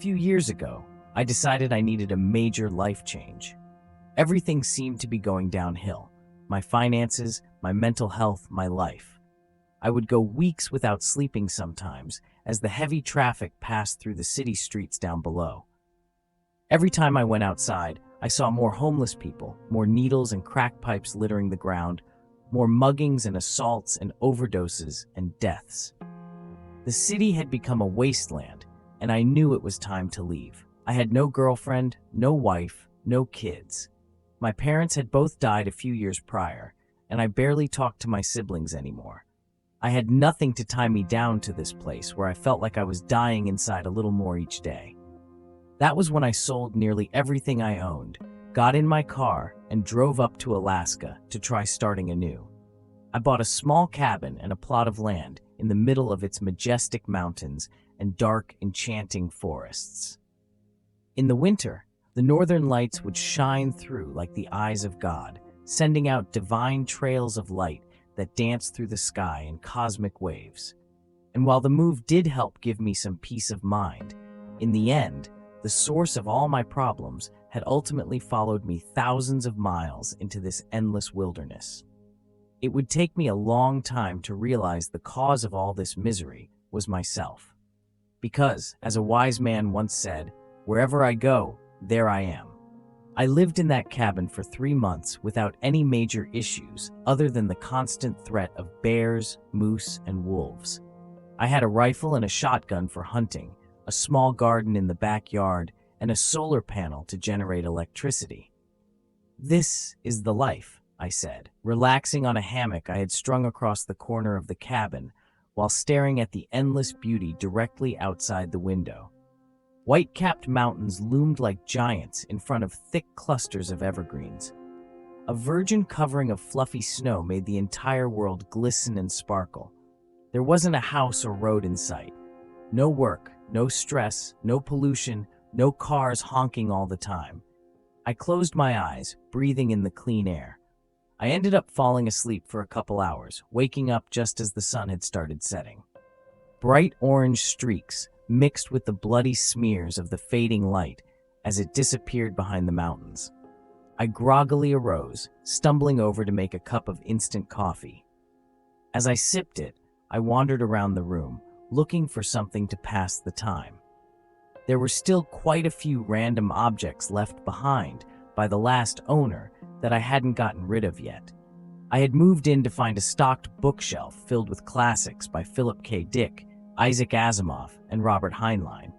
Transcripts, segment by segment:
few years ago, I decided I needed a major life change. Everything seemed to be going downhill. My finances, my mental health, my life. I would go weeks without sleeping sometimes as the heavy traffic passed through the city streets down below. Every time I went outside, I saw more homeless people, more needles and crack pipes littering the ground, more muggings and assaults and overdoses and deaths. The city had become a wasteland, and I knew it was time to leave. I had no girlfriend, no wife, no kids. My parents had both died a few years prior, and I barely talked to my siblings anymore. I had nothing to tie me down to this place where I felt like I was dying inside a little more each day. That was when I sold nearly everything I owned, got in my car, and drove up to Alaska to try starting anew. I bought a small cabin and a plot of land in the middle of its majestic mountains and dark, enchanting forests. In the winter, the northern lights would shine through like the eyes of God, sending out divine trails of light that danced through the sky in cosmic waves. And while the move did help give me some peace of mind, in the end, the source of all my problems had ultimately followed me thousands of miles into this endless wilderness. It would take me a long time to realize the cause of all this misery was myself. Because, as a wise man once said, "Wherever I go, there I am." I lived in that cabin for 3 months without any major issues other than the constant threat of bears, moose, and wolves. I had a rifle and a shotgun for hunting, a small garden in the backyard, and a solar panel to generate electricity. "This is the life," I said, relaxing on a hammock I had strung across the corner of the cabin while staring at the endless beauty directly outside the window. White-capped mountains loomed like giants in front of thick clusters of evergreens. A virgin covering of fluffy snow made the entire world glisten and sparkle. There wasn't a house or road in sight. No work, no stress, no pollution, no cars honking all the time. I closed my eyes, breathing in the clean air. I ended up falling asleep for a couple hours, waking up just as the sun had started setting. Bright orange streaks mixed with the bloody smears of the fading light as it disappeared behind the mountains. I groggily arose, stumbling over to make a cup of instant coffee. As I sipped it, I wandered around the room, looking for something to pass the time. There were still quite a few random objects left behind by the last owner that I hadn't gotten rid of yet. I had moved in to find a stocked bookshelf filled with classics by Philip K. Dick, Isaac Asimov, and Robert Heinlein.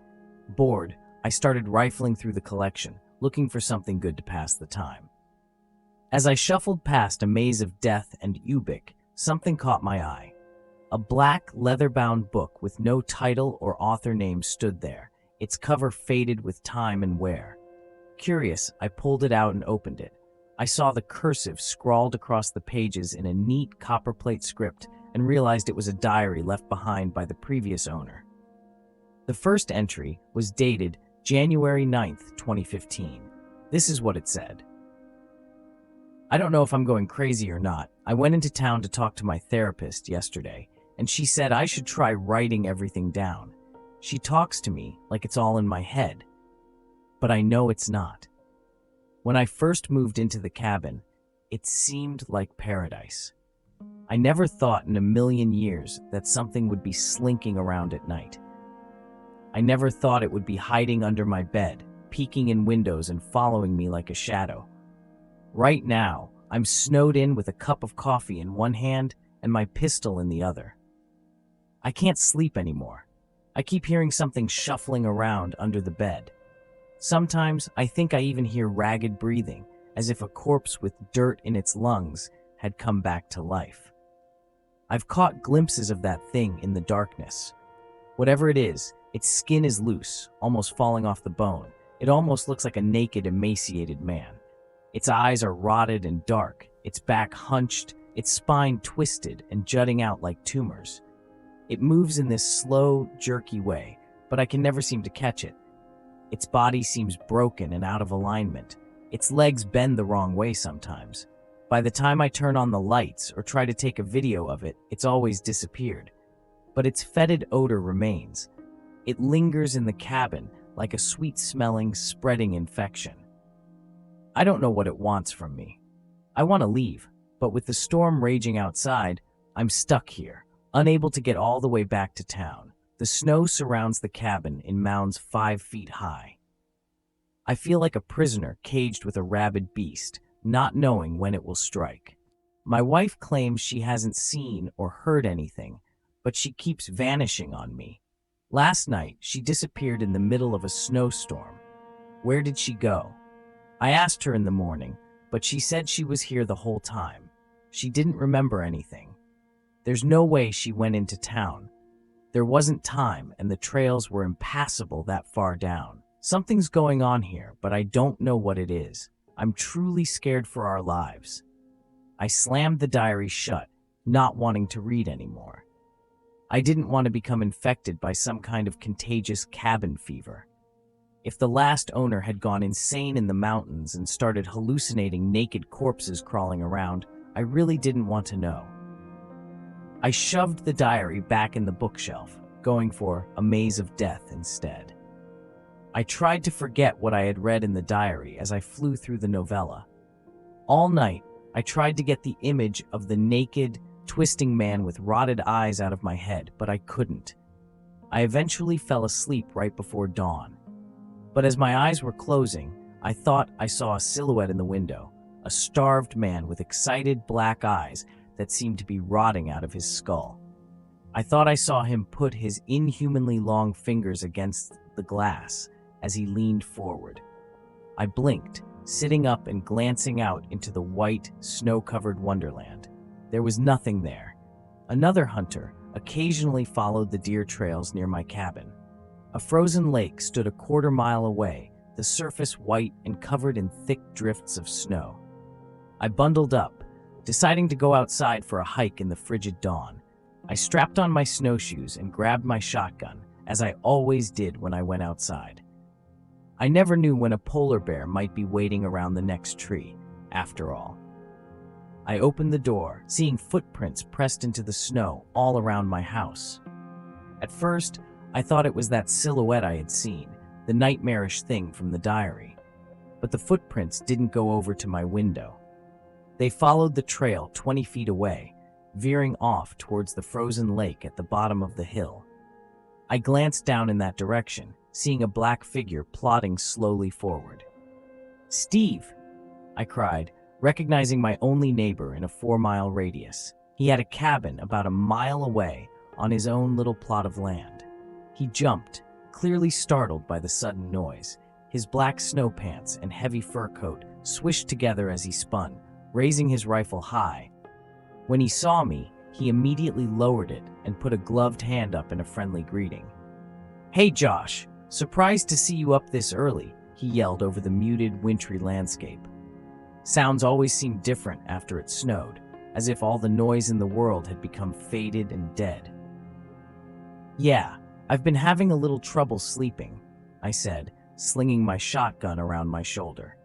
Bored, I started rifling through the collection, looking for something good to pass the time. As I shuffled past a maze of death and Ubik, something caught my eye. A black, leather-bound book with no title or author name stood there, its cover faded with time and wear. Curious, I pulled it out and opened it. I saw the cursive scrawled across the pages in a neat copperplate script and realized it was a diary left behind by the previous owner. The first entry was dated January 9th, 2015. This is what it said. "I don't know if I'm going crazy or not. I went into town to talk to my therapist yesterday, and she said I should try writing everything down. She talks to me like it's all in my head, but I know it's not. When I first moved into the cabin, it seemed like paradise. I never thought in a million years that something would be slinking around at night. I never thought it would be hiding under my bed, peeking in windows and following me like a shadow. Right now, I'm snowed in with a cup of coffee in one hand and my pistol in the other. I can't sleep anymore. I keep hearing something shuffling around under the bed. Sometimes I think I even hear ragged breathing, as if a corpse with dirt in its lungs had come back to life. I've caught glimpses of that thing in the darkness. Whatever it is, its skin is loose, almost falling off the bone. It almost looks like a naked, emaciated man. Its eyes are rotted and dark, its back hunched, its spine twisted and jutting out like tumors. It moves in this slow, jerky way, but I can never seem to catch it. Its body seems broken and out of alignment. Its legs bend the wrong way sometimes. By the time I turn on the lights or try to take a video of it, it's always disappeared. But its fetid odor remains. It lingers in the cabin like a sweet-smelling, spreading infection. I don't know what it wants from me. I want to leave, but with the storm raging outside, I'm stuck here, unable to get all the way back to town. The snow surrounds the cabin in mounds 5 feet high. I feel like a prisoner caged with a rabid beast, not knowing when it will strike. My wife claims she hasn't seen or heard anything, but she keeps vanishing on me. Last night, she disappeared in the middle of a snowstorm. Where did she go? I asked her in the morning, but she said she was here the whole time. She didn't remember anything. There's no way she went into town. There wasn't time, and the trails were impassable that far down. Something's going on here, but I don't know what it is. I'm truly scared for our lives. I slammed the diary shut, not wanting to read anymore. I didn't want to become infected by some kind of contagious cabin fever. If the last owner had gone insane in the mountains and started hallucinating naked corpses crawling around, I really didn't want to know. I shoved the diary back in the bookshelf, going for A Maze of Death instead. I tried to forget what I had read in the diary as I flew through the novella. All night, I tried to get the image of the naked, twisting man with rotted eyes out of my head, but I couldn't. I eventually fell asleep right before dawn. But as my eyes were closing, I thought I saw a silhouette in the window, a starved man with excited black eyes that seemed to be rotting out of his skull. I thought I saw him put his inhumanly long fingers against the glass as he leaned forward. I blinked, sitting up and glancing out into the white, snow-covered wonderland. There was nothing there. Another hunter occasionally followed the deer trails near my cabin. A frozen lake stood a quarter-mile away, the surface white and covered in thick drifts of snow. I bundled up, deciding to go outside for a hike in the frigid dawn. I strapped on my snowshoes and grabbed my shotgun, as I always did when I went outside. I never knew when a polar bear might be waiting around the next tree, after all. I opened the door, seeing footprints pressed into the snow all around my house. At first, I thought it was that silhouette I had seen, the nightmarish thing from the diary. But the footprints didn't go over to my window. They followed the trail 20 feet away, veering off towards the frozen lake at the bottom of the hill. I glanced down in that direction, seeing a black figure plodding slowly forward. "Steve!" I cried, recognizing my only neighbor in a 4-mile radius. He had a cabin about a mile away on his own little plot of land. He jumped, clearly startled by the sudden noise. His black snow pants and heavy fur coat swished together as he spun, raising his rifle high. When he saw me, he immediately lowered it and put a gloved hand up in a friendly greeting. "Hey Josh, surprised to see you up this early," he yelled over the muted, wintry landscape. Sounds always seemed different after it snowed, as if all the noise in the world had become faded and dead. "Yeah, I've been having a little trouble sleeping," I said, slinging my shotgun around my shoulder.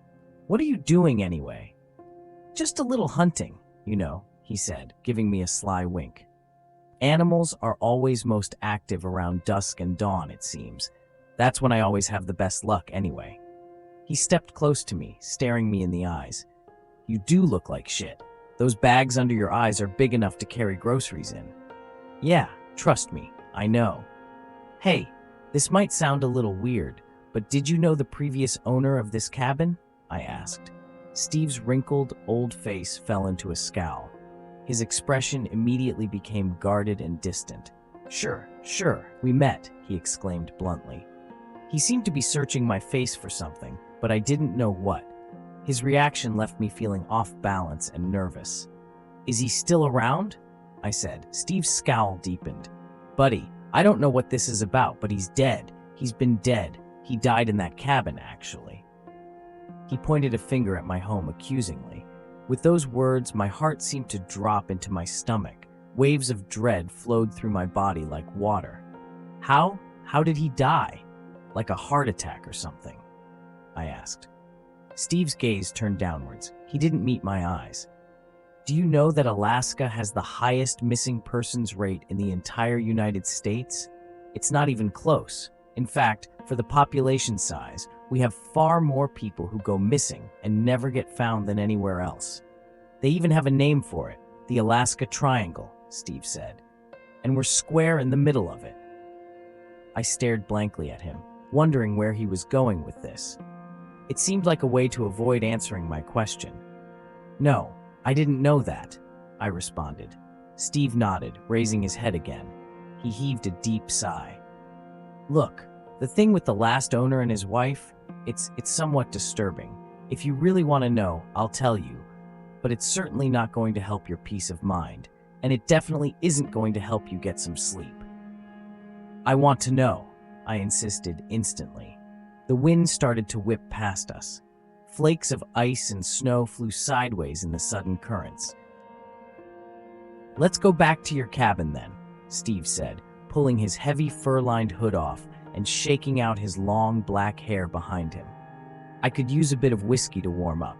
"What are you doing anyway?" "Just a little hunting, you know," he said, giving me a sly wink. Animals are always most active around dusk and dawn, it seems. That's when I always have the best luck anyway. He stepped close to me, staring me in the eyes. "You do look like shit. Those bags under your eyes are big enough to carry groceries in." "Yeah, trust me, I know." "Hey, this might sound a little weird, but did you know the previous owner of this cabin?" I asked. Steve's wrinkled, old face fell into a scowl. His expression immediately became guarded and distant. Sure, we met," he exclaimed bluntly. He seemed to be searching my face for something, but I didn't know what. His reaction left me feeling off balance and nervous. "Is he still around?" I said. Steve's scowl deepened. "Buddy, I don't know what this is about, but he's dead. He's been dead. He died in that cabin, actually." He pointed a finger at my home accusingly. With those words, my heart seemed to drop into my stomach. Waves of dread flowed through my body like water. How did he die? Like a heart attack or something?" I asked. Steve's gaze turned downwards. He didn't meet my eyes. "Do you know that Alaska has the highest missing persons rate in the entire United States? It's not even close. In fact, for the population size, we have far more people who go missing and never get found than anywhere else. They even have a name for it, the Alaska Triangle, Steve said. And we're square in the middle of it. I stared blankly at him, wondering where he was going with this. It seemed like a way to avoid answering my question. No, I didn't know that, I responded. Steve nodded, raising his head again. He heaved a deep sigh. Look, the thing with the last owner and his wife, it's somewhat disturbing. If you really want to know, I'll tell you. But it's certainly not going to help your peace of mind, and it definitely isn't going to help you get some sleep. I want to know, I insisted instantly. The wind started to whip past us. Flakes of ice and snow flew sideways in the sudden currents. Let's go back to your cabin then, Steve said, pulling his heavy fur-lined hood off and shaking out his long black hair behind him. I could use a bit of whiskey to warm up.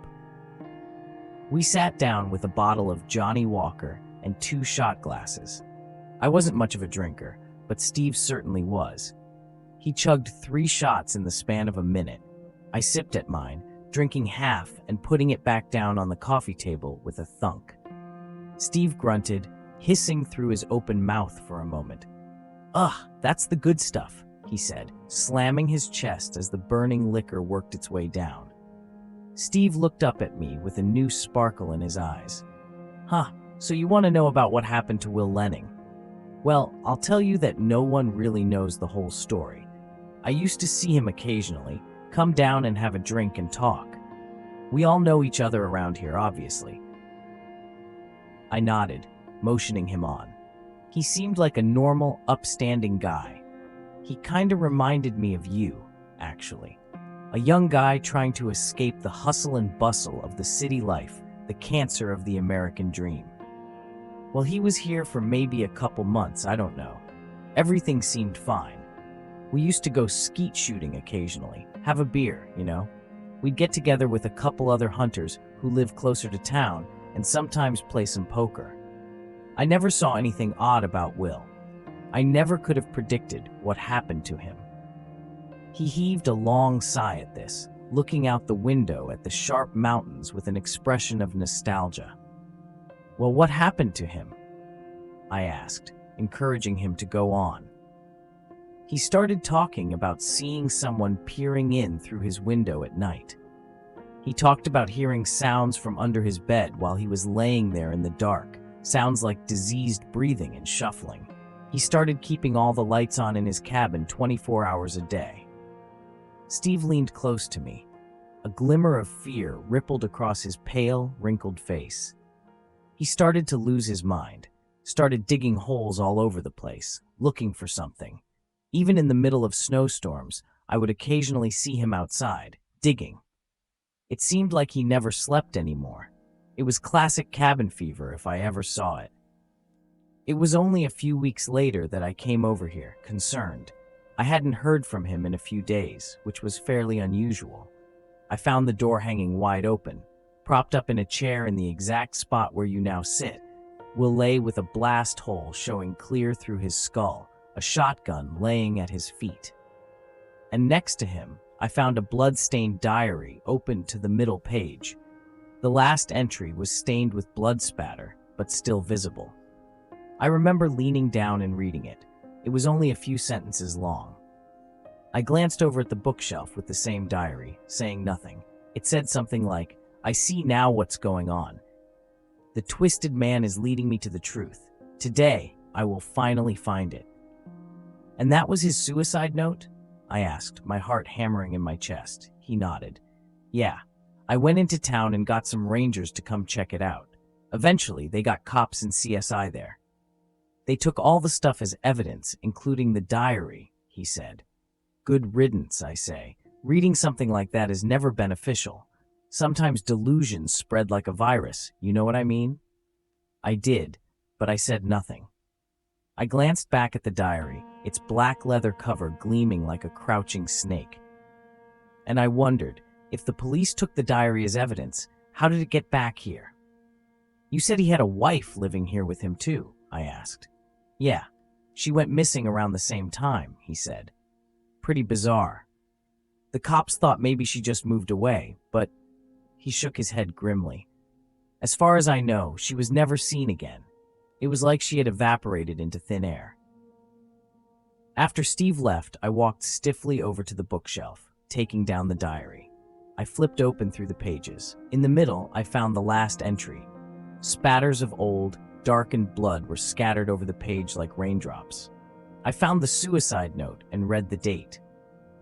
We sat down with a bottle of Johnny Walker and 2 shot glasses. I wasn't much of a drinker, but Steve certainly was. He chugged 3 shots in the span of a minute. I sipped at mine, drinking half and putting it back down on the coffee table with a thunk. Steve grunted, hissing through his open mouth for a moment. Ugh, that's the good stuff, he said, slamming his chest as the burning liquor worked its way down. Steve looked up at me with a new sparkle in his eyes. Huh, so you want to know about what happened to Will Lenning? Well, I'll tell you that no one really knows the whole story. I used to see him occasionally, come down and have a drink and talk. We all know each other around here, obviously. I nodded, motioning him on. He seemed like a normal, upstanding guy. He kinda reminded me of you, actually. A young guy trying to escape the hustle and bustle of the city life, the cancer of the American dream. Well, he was here for maybe a couple months, I don't know. Everything seemed fine. We used to go skeet shooting occasionally, have a beer, you know. We'd get together with a couple other hunters who live closer to town and sometimes play some poker. I never saw anything odd about Will. I never could have predicted what happened to him. He heaved a long sigh at this, looking out the window at the sharp mountains with an expression of nostalgia. Well, what happened to him? I asked, encouraging him to go on. He started talking about seeing someone peering in through his window at night. He talked about hearing sounds from under his bed while he was laying there in the dark, sounds like diseased breathing and shuffling. He started keeping all the lights on in his cabin 24 hours a day. Steve leaned close to me. A glimmer of fear rippled across his pale, wrinkled face. He started to lose his mind, started digging holes all over the place, looking for something. Even in the middle of snowstorms, I would occasionally see him outside, digging. It seemed like he never slept anymore. It was classic cabin fever if I ever saw it. It was only a few weeks later that I came over here, concerned. I hadn't heard from him in a few days, which was fairly unusual. I found the door hanging wide open, propped up in a chair in the exact spot where you now sit. Will lay with a blast hole showing clear through his skull, a shotgun laying at his feet. And next to him, I found a blood-stained diary opened to the middle page. The last entry was stained with blood spatter, but still visible. I remember leaning down and reading it. It was only a few sentences long. I glanced over at the bookshelf with the same diary, saying nothing. It said something like, "I see now what's going on. The twisted man is leading me to the truth. Today, I will finally find it." And that was his suicide note? I asked, my heart hammering in my chest. He nodded. Yeah, I went into town and got some rangers to come check it out. Eventually, they got cops and CSI there. They took all the stuff as evidence, including the diary, he said. Good riddance, I say. Reading something like that is never beneficial. Sometimes delusions spread like a virus, you know what I mean? I did, but I said nothing. I glanced back at the diary, its black leather cover gleaming like a crouching snake. And I wondered, if the police took the diary as evidence, how did it get back here? You said he had a wife living here with him too, I asked. Yeah, she went missing around the same time, he said. Pretty bizarre. The cops thought maybe she just moved away, but he shook his head grimly. As far as I know, she was never seen again. It was like she had evaporated into thin air. After Steve left, I walked stiffly over to the bookshelf, taking down the diary. I flipped open through the pages. In the middle, I found the last entry. Spatters of old, darkened blood were scattered over the page like raindrops. I found the suicide note and read the date.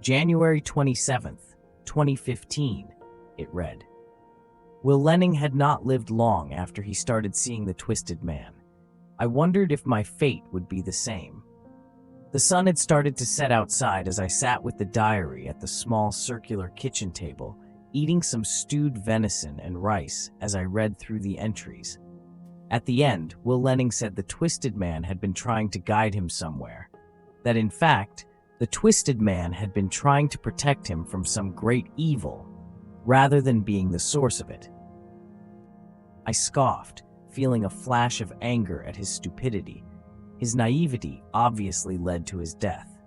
January 27th, 2015, it read. Will Lenning had not lived long after he started seeing the twisted man. I wondered if my fate would be the same. The sun had started to set outside as I sat with the diary at the small circular kitchen table, eating some stewed venison and rice as I read through the entries. At the end, Will Lenning said the twisted man had been trying to guide him somewhere. That in fact, the twisted man had been trying to protect him from some great evil, rather than being the source of it. I scoffed, feeling a flash of anger at his stupidity. His naivety obviously led to his death.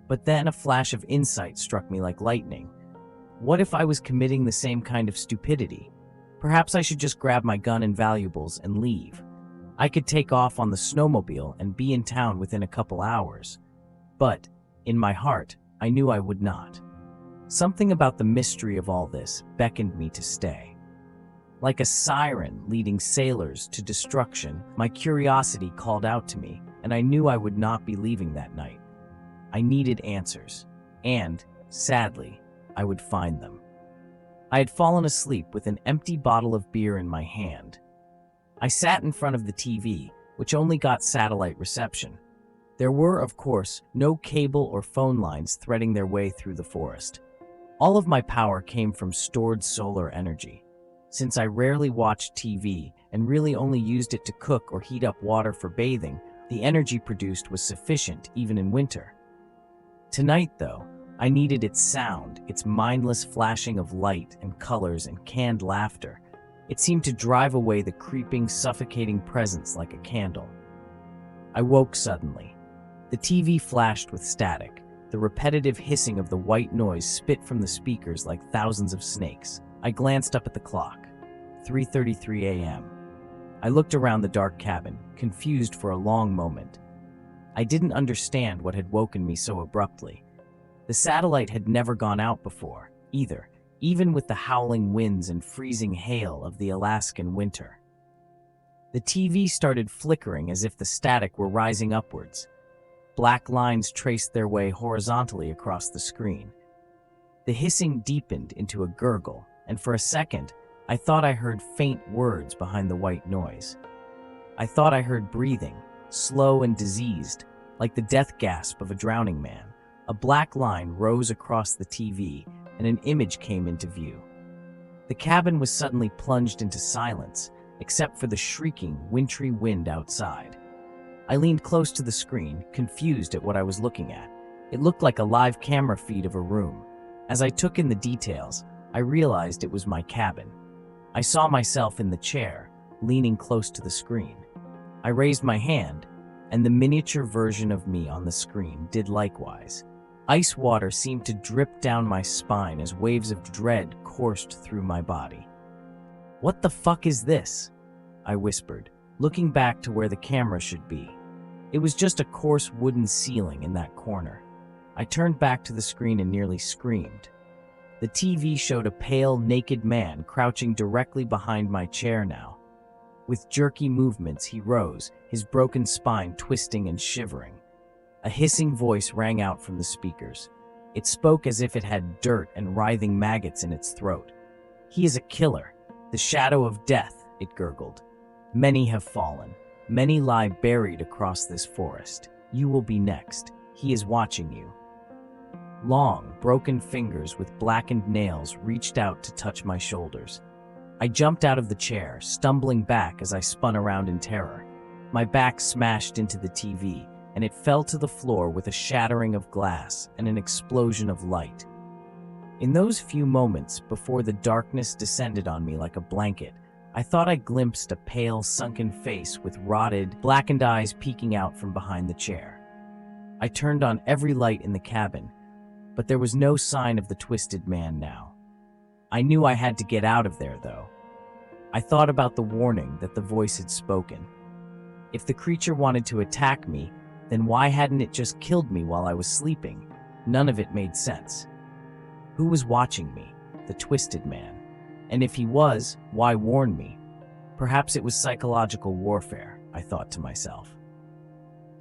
But then a flash of insight struck me like lightning. What if I was committing the same kind of stupidity? Perhaps I should just grab my gun and valuables and leave. I could take off on the snowmobile and be in town within a couple hours. But, in my heart, I knew I would not. Something about the mystery of all this beckoned me to stay. Like a siren leading sailors to destruction, my curiosity called out to me, and I knew I would not be leaving that night. I needed answers, and, sadly, I would find them. I had fallen asleep with an empty bottle of beer in my hand. I sat in front of the TV, which only got satellite reception. There were, of course, no cable or phone lines threading their way through the forest. All of my power came from stored solar energy. Since I rarely watched TV and really only used it to cook or heat up water for bathing, the energy produced was sufficient even in winter. Tonight, though, I needed its sound, its mindless flashing of light and colors and canned laughter. It seemed to drive away the creeping, suffocating presence like a candle. I woke suddenly. The TV flashed with static, the repetitive hissing of the white noise spit from the speakers like thousands of snakes. I glanced up at the clock. 3:33 a.m. I looked around the dark cabin, confused for a long moment. I didn't understand what had woken me so abruptly. The satellite had never gone out before, either, even with the howling winds and freezing hail of the Alaskan winter. The TV started flickering as if the static were rising upwards. Black lines traced their way horizontally across the screen. The hissing deepened into a gurgle, and for a second, I thought I heard faint words behind the white noise. I thought I heard breathing, slow and diseased, like the death gasp of a drowning man. A black line rose across the TV, and an image came into view. The cabin was suddenly plunged into silence, except for the shrieking, wintry wind outside. I leaned close to the screen, confused at what I was looking at. It looked like a live camera feed of a room. As I took in the details, I realized it was my cabin. I saw myself in the chair, leaning close to the screen. I raised my hand, and the miniature version of me on the screen did likewise. Ice water seemed to drip down my spine as waves of dread coursed through my body. "What the fuck is this?" I whispered, looking back to where the camera should be. It was just a coarse wooden ceiling in that corner. I turned back to the screen and nearly screamed. The TV showed a pale, naked man crouching directly behind my chair now. With jerky movements, he rose, his broken spine twisting and shivering. A hissing voice rang out from the speakers. It spoke as if it had dirt and writhing maggots in its throat. "He is a killer, the shadow of death," it gurgled. "Many have fallen. Many lie buried across this forest. You will be next. He is watching you." Long, broken fingers with blackened nails reached out to touch my shoulders. I jumped out of the chair, stumbling back as I spun around in terror. My back smashed into the TV, and it fell to the floor with a shattering of glass and an explosion of light. In those few moments before the darkness descended on me like a blanket, I thought I glimpsed a pale, sunken face with rotted, blackened eyes peeking out from behind the chair. I turned on every light in the cabin, but there was no sign of the twisted man now. I knew I had to get out of there, though. I thought about the warning that the voice had spoken. If the creature wanted to attack me, then why hadn't it just killed me while I was sleeping? None of it made sense. Who was watching me? The twisted man. And if he was, why warn me? Perhaps it was psychological warfare, I thought to myself.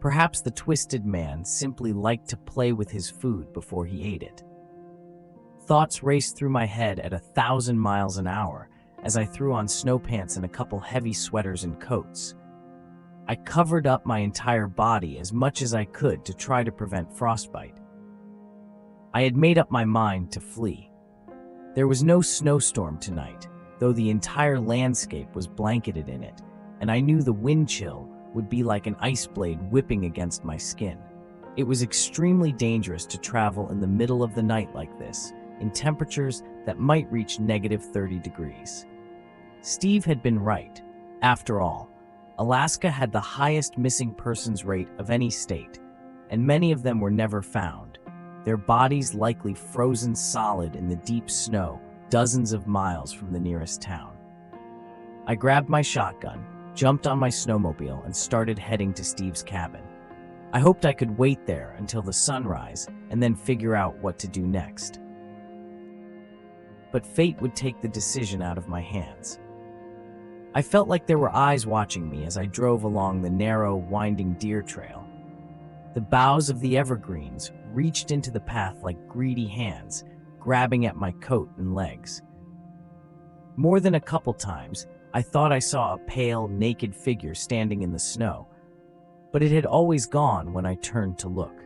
Perhaps the twisted man simply liked to play with his food before he ate it. Thoughts raced through my head at 1,000 miles an hour as I threw on snow pants and a couple heavy sweaters and coats. I covered up my entire body as much as I could to try to prevent frostbite. I had made up my mind to flee. There was no snowstorm tonight, though the entire landscape was blanketed in it, and I knew the wind chill would be like an ice blade whipping against my skin. It was extremely dangerous to travel in the middle of the night like this, in temperatures that might reach -30 degrees. Steve had been right. After all, Alaska had the highest missing persons rate of any state, and many of them were never found, their bodies likely frozen solid in the deep snow dozens of miles from the nearest town. I grabbed my shotgun, jumped on my snowmobile, and started heading to Steve's cabin. I hoped I could wait there until the sunrise and then figure out what to do next. But fate would take the decision out of my hands. I felt like there were eyes watching me as I drove along the narrow, winding deer trail. The boughs of the evergreens reached into the path like greedy hands, grabbing at my coat and legs. More than a couple times, I thought I saw a pale, naked figure standing in the snow, but it had always gone when I turned to look.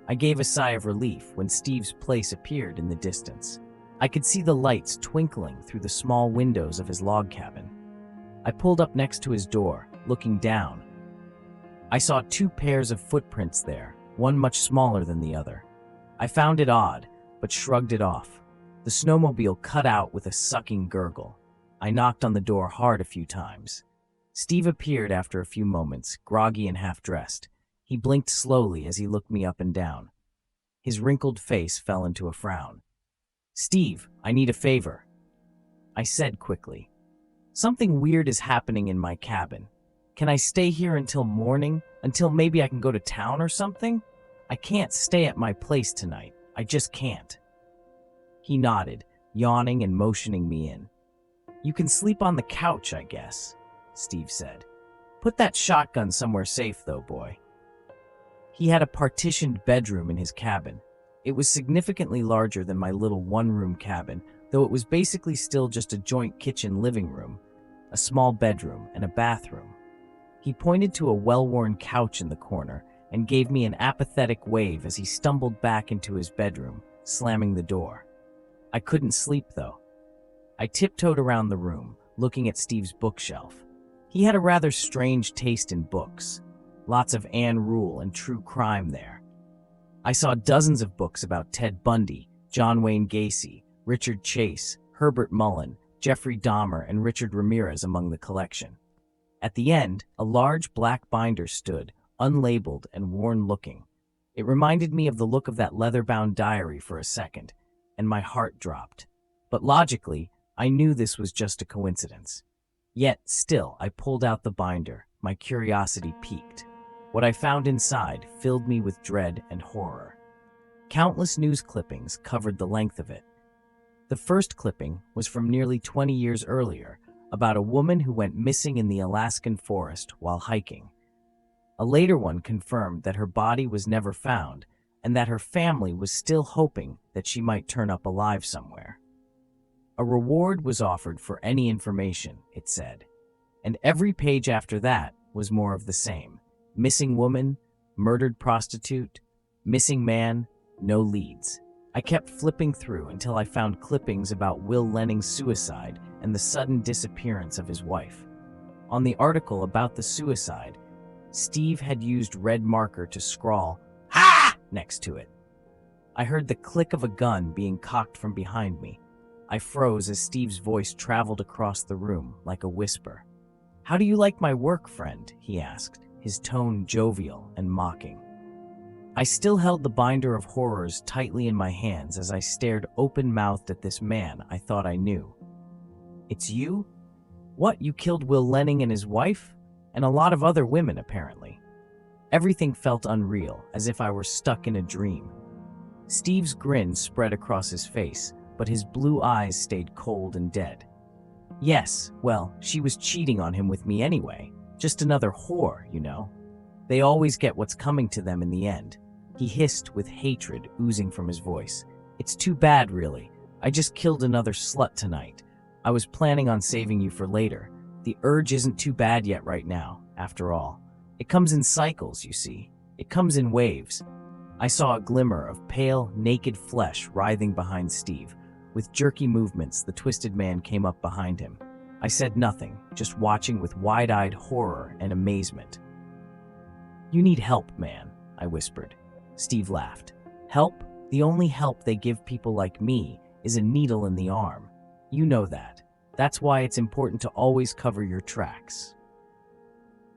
I gave a sigh of relief when Steve's place appeared in the distance. I could see the lights twinkling through the small windows of his log cabin. I pulled up next to his door, looking down. I saw 2 pairs of footprints there, one much smaller than the other. I found it odd, but shrugged it off. The snowmobile cut out with a sucking gurgle. I knocked on the door hard a few times. Steve appeared after a few moments, groggy and half-dressed. He blinked slowly as he looked me up and down. His wrinkled face fell into a frown. "Steve, I need a favor," I said quickly. "Something weird is happening in my cabin. Can I stay here until morning? Until maybe I can go to town or something? I can't stay at my place tonight. I just can't." He nodded, yawning and motioning me in. "You can sleep on the couch, I guess," Steve said. "Put that shotgun somewhere safe, though, boy." He had a partitioned bedroom in his cabin. It was significantly larger than my little one-room cabin, though it was basically still just a joint kitchen-living room, a small bedroom, and a bathroom. He pointed to a well-worn couch in the corner and gave me an apathetic wave as he stumbled back into his bedroom, slamming the door. I couldn't sleep, though. I tiptoed around the room, looking at Steve's bookshelf. He had a rather strange taste in books. Lots of Anne Rule and true crime there. I saw dozens of books about Ted Bundy, John Wayne Gacy, Richard Chase, Herbert Mullen, Jeffrey Dahmer, and Richard Ramirez among the collection. At the end, a large black binder stood, unlabeled and worn-looking. It reminded me of the look of that leather-bound diary for a second, and my heart dropped. But logically, I knew this was just a coincidence. Yet, still, I pulled out the binder, my curiosity piqued. What I found inside filled me with dread and horror. Countless news clippings covered the length of it. The first clipping was from nearly 20 years earlier, about a woman who went missing in the Alaskan forest while hiking. A later one confirmed that her body was never found and that her family was still hoping that she might turn up alive somewhere. A reward was offered for any information, it said, and every page after that was more of the same. Missing woman, murdered prostitute, missing man, no leads. I kept flipping through until I found clippings about Will Lenning's suicide and the sudden disappearance of his wife. On the article about the suicide, Steve had used red marker to scrawl "Ha!" next to it. I heard the click of a gun being cocked from behind me. I froze as Steve's voice traveled across the room like a whisper. "How do you like my work, friend?" he asked, his tone jovial and mocking. I still held the binder of horrors tightly in my hands as I stared open-mouthed at this man I thought I knew. "It's you? What, you killed Will Lenning and his wife? And a lot of other women, apparently." Everything felt unreal, as if I were stuck in a dream. Steve's grin spread across his face, but his blue eyes stayed cold and dead. "Yes, well, she was cheating on him with me anyway. Just another whore, you know. They always get what's coming to them in the end." He hissed with hatred oozing from his voice. "It's too bad, really. I just killed another slut tonight. I was planning on saving you for later. The urge isn't too bad yet right now, after all. It comes in cycles, you see. It comes in waves." I saw a glimmer of pale, naked flesh writhing behind Steve. With jerky movements, the twisted man came up behind him. I said nothing, just watching with wide-eyed horror and amazement. "You need help, man," I whispered. Steve laughed. "Help? The only help they give people like me is a needle in the arm. You know that. That's why it's important to always cover your tracks."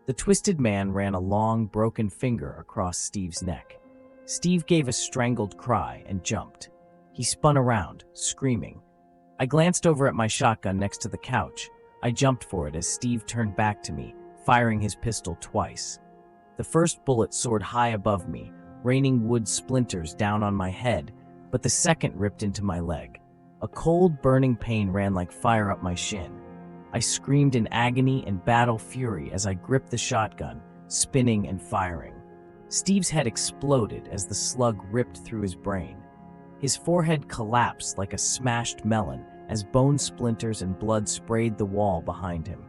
The twisted man ran a long, broken finger across Steve's neck. Steve gave a strangled cry and jumped. He spun around, screaming. I glanced over at my shotgun next to the couch. I jumped for it as Steve turned back to me, firing his pistol twice. The first bullet soared high above me, raining wood splinters down on my head, but the second ripped into my leg. A cold, burning pain ran like fire up my shin. I screamed in agony and battle fury as I gripped the shotgun, spinning and firing. Steve's head exploded as the slug ripped through his brain. His forehead collapsed like a smashed melon as bone splinters and blood sprayed the wall behind him.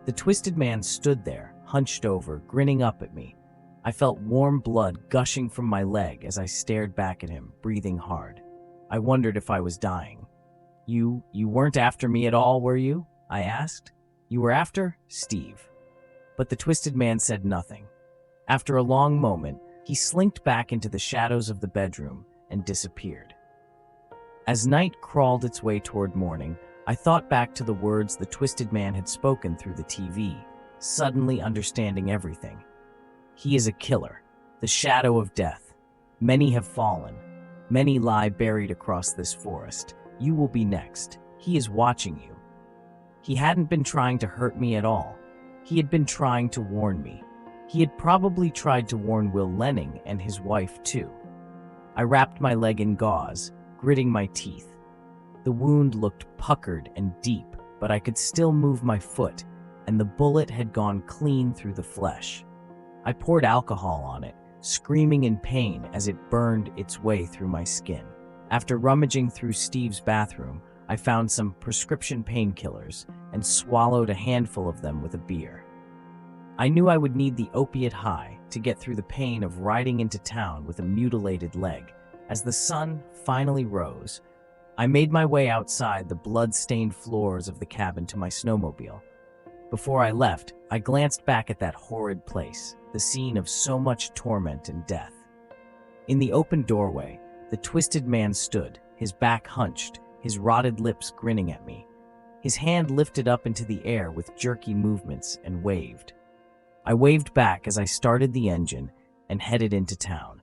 The twisted man stood there, hunched over, grinning up at me. I felt warm blood gushing from my leg as I stared back at him, breathing hard. I wondered if I was dying. You weren't after me at all, were you?" I asked. "You were after Steve." But the twisted man said nothing. After a long moment, he slinked back into the shadows of the bedroom and disappeared. As night crawled its way toward morning, I thought back to the words the twisted man had spoken through the TV, suddenly understanding everything. He is a killer, the shadow of death. Many have fallen. Many lie buried across this forest. You will be next. He is watching you. He hadn't been trying to hurt me at all. He had been trying to warn me. He had probably tried to warn Will Lenning and his wife too. I wrapped my leg in gauze, gritting my teeth. The wound looked puckered and deep, but I could still move my foot, and the bullet had gone clean through the flesh. I poured alcohol on it, screaming in pain as it burned its way through my skin. After rummaging through Steve's bathroom, I found some prescription painkillers and swallowed a handful of them with a beer. I knew I would need the opiate high to get through the pain of riding into town with a mutilated leg. As the sun finally rose, I made my way outside the blood-stained floors of the cabin to my snowmobile. Before I left, I glanced back at that horrid place, the scene of so much torment and death. In the open doorway, the twisted man stood, his back hunched, his rotted lips grinning at me. His hand lifted up into the air with jerky movements and waved. I waved back as I started the engine and headed into town.